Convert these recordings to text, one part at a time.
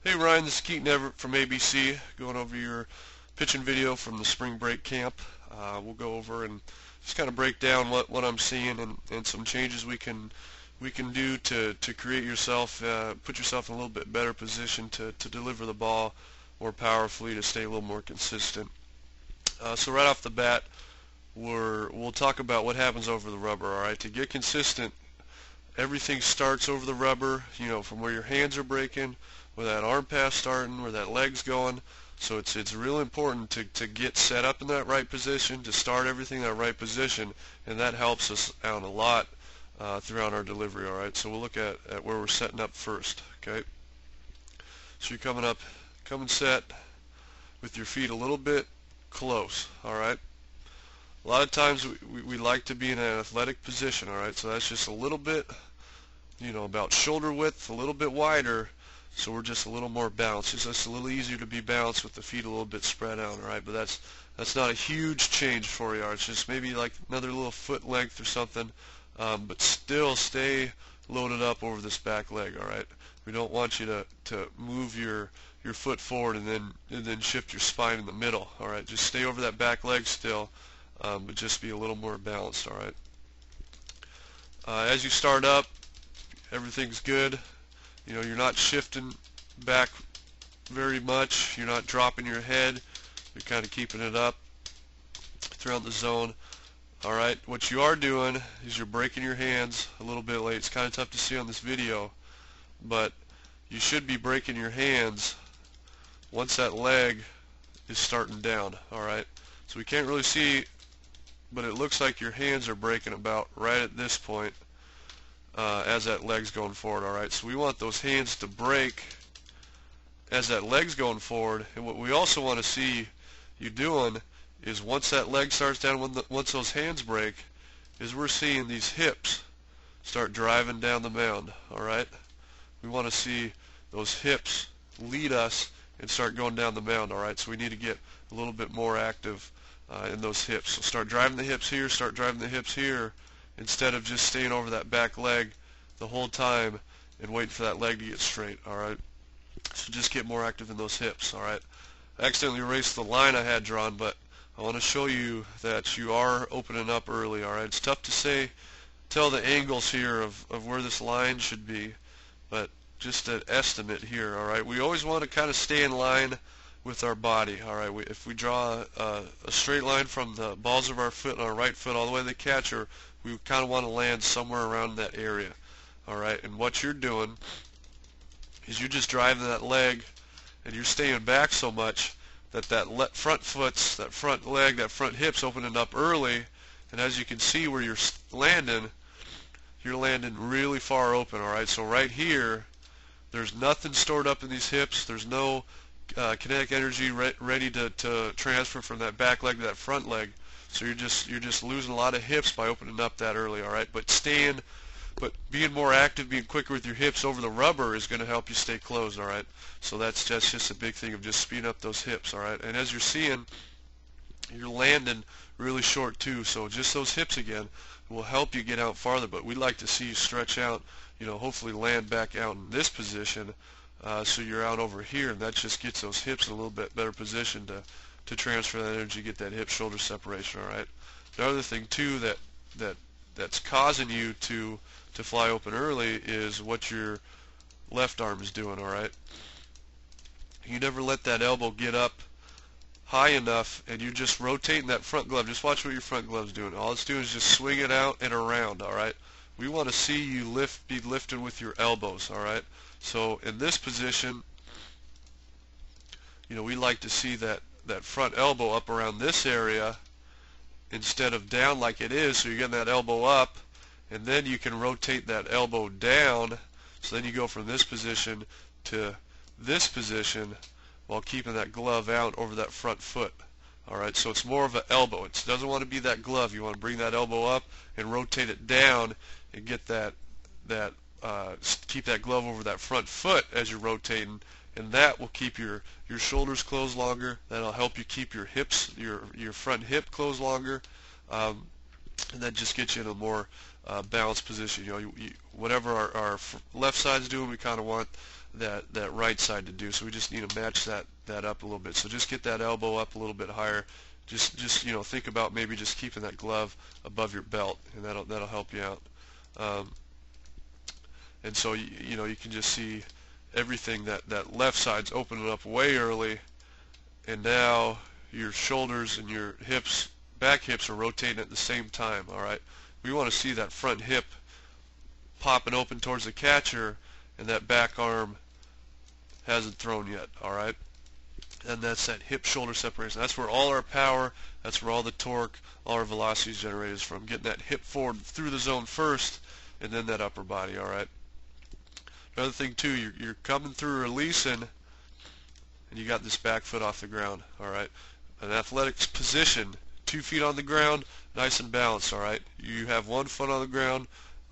Hey Ryan, this is Knapp from ABC, going over your pitching video from the spring break camp. We'll go over and just kind of break down what I'm seeing and some changes we can do to create yourself, put yourself in a little bit better position to deliver the ball more powerfully, to stay a little more consistent. So right off the bat, we'll talk about what happens over the rubber. All right, to get consistent, everything starts over the rubber, from where your hands are breaking, where that arm pass starting, where that leg's going. So it's real important to get set up in that right position, to start everything in that right position, and that helps us out a lot throughout our delivery. All right, so we'll look at where we're setting up first. Okay, so you're coming set with your feet a little bit close. All right, a lot of times we like to be in an athletic position. All right, so that's just a little bit, about shoulder width, a little bit wider, so we're just a little more balanced. It's just a little easier to be balanced with the feet a little bit spread out. All right, but that's not a huge change for you. It's just maybe like another little foot length or something, but still stay loaded up over this back leg. All right, we don't want you to move your foot forward and then shift your spine in the middle. All right, just stay over that back leg still, but just be a little more balanced. All right. As you start up, everything's good. You're not shifting back very much. You're not dropping your head. You're kind of keeping it up throughout the zone. All right, what you are doing is you're breaking your hands a little bit late. It's kind of tough to see on this video, but you should be breaking your hands once that leg is starting down. All right, so we can't really see, but it looks like your hands are breaking about right at this point. As that leg's going forward. All right, so we want those hands to break as that leg's going forward, and what we also want to see you doing is once that leg starts down, once those hands break, is we're seeing these hips start driving down the mound. All right, we want to see those hips lead us and start going down the mound. All right, so we need to get a little bit more active in those hips. So start driving the hips here, start driving the hips here, instead of just staying over that back leg the whole time and waiting for that leg to get straight. All right, so just get more active in those hips. All right, I accidentally erased the line I had drawn, but I want to show you that you are opening up early. All right, it's tough to tell the angles here of where this line should be, but just an estimate here. All right, we always want to kind of stay in line with our body. All right, if we draw a straight line from the balls of our foot and our right foot all the way to the catcher, we kind of want to land somewhere around that area. All right, and what you're doing is you're just driving that leg, and you're staying back so much that front foot's, that front leg, that front hip's opening up early, and as you can see where you're landing really far open. All right, so right here, there's nothing stored up in these hips. There's no kinetic energy ready to transfer from that back leg to that front leg. So you're just losing a lot of hips by opening up that early. All right, but being more active, being quicker with your hips over the rubber is going to help you stay closed. All right, so that's just a big thing of just speeding up those hips. All right, and as you're seeing, you're landing really short too. So just those hips again will help you get out farther. But we'd like to see you stretch out. Hopefully land back out in this position, so you're out over here, and that just gets those hips in a little bit better position to transfer that energy, get that hip-shoulder separation. All right. The other thing too that's causing you to fly open early is what your left arm is doing. All right. You never let that elbow get up high enough, and you're just rotating that front glove. Just watch what your front glove's doing. All it's doing is just swing it out and around. All right. We want to see you be lifting with your elbows. All right. So in this position, we like to see that front elbow up around this area instead of down like it is. So you're getting that elbow up, and then you can rotate that elbow down. So then you go from this position to this position while keeping that glove out over that front foot. All right, so it's more of an elbow. It doesn't want to be that glove. You want to bring that elbow up and rotate it down and get keep that glove over that front foot as you're rotating, and that will keep your shoulders closed longer. That'll help you keep your hips, your front hip closed longer, and that just gets you in a more balance position. Whatever our left side's doing, we kind of want that right side to do. So we just need to match that up a little bit. So just get that elbow up a little bit higher. Just think about maybe just keeping that glove above your belt, and that'll help you out. And so you can just see everything that left side's opening up way early, and now your shoulders and your hips, back hips, are rotating at the same time. All right, we want to see that front hip popping open towards the catcher, and that back arm hasn't thrown yet. All right, and that's that hip shoulder separation. That's where all our power, that's where all the torque, all our velocity is generated from. Getting that hip forward through the zone first, and then that upper body. All right. Another thing too, you're coming through releasing, and you got this back foot off the ground. All right, an athletics position, 2 feet on the ground, nice and balanced. All right, you have 1 foot on the ground,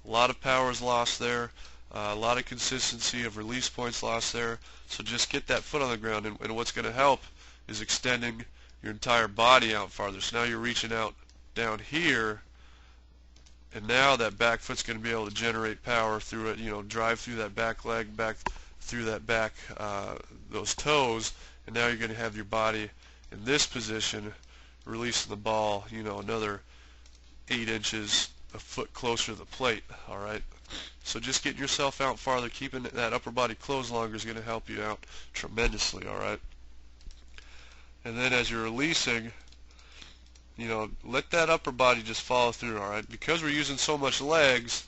a lot of power is lost there, a lot of consistency of release points lost there. So just get that foot on the ground, and what's going to help is extending your entire body out farther. So now you're reaching out down here, and now that back foot's going to be able to generate power through it, drive through that back leg, back through that back, those toes, and now you're going to have your body in this position, releasing the ball, another 8 inches, a foot closer to the plate. All right. So just getting yourself out farther, keeping that upper body closed longer is going to help you out tremendously. All right. And then as you're releasing, let that upper body just follow through. All right. Because we're using so much legs,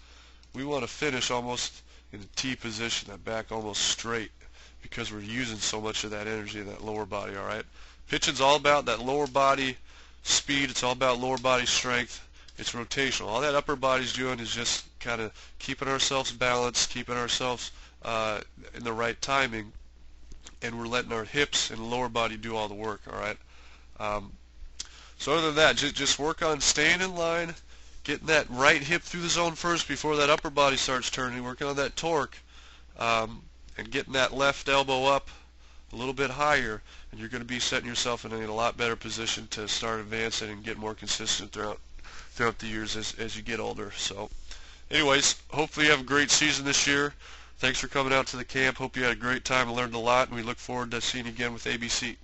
we want to finish almost in a T position, that back almost straight, because we're using so much of that energy in that lower body. All right. Pitching's all about that lower body speed. It's all about lower body strength. It's rotational. All that upper body's doing is just kind of keeping ourselves balanced, keeping ourselves in the right timing, and we're letting our hips and lower body do all the work. All right. So other than that, just work on staying in line, getting that right hip through the zone first before that upper body starts turning, working on that torque, and getting that left elbow up a little bit higher, and you're going to be setting yourself in a lot better position to start advancing and get more consistent throughout the years as you get older. So anyways, hopefully you have a great season this year. Thanks for coming out to the camp. Hope you had a great time and learned a lot, and we look forward to seeing you again with ABC.